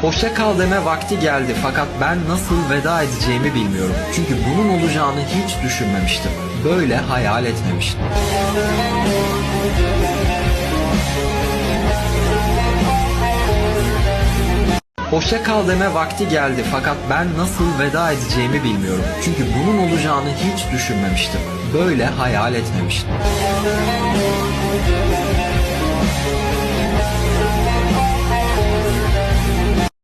Hoşça kal deme vakti geldi fakat ben nasıl veda edeceğimi bilmiyorum. Çünkü bunun olacağını hiç düşünmemiştim. Böyle hayal etmemiştim. Hoşça kal deme vakti geldi fakat ben nasıl veda edeceğimi bilmiyorum. Çünkü bunun olacağını hiç düşünmemiştim. Böyle hayal etmemiştim.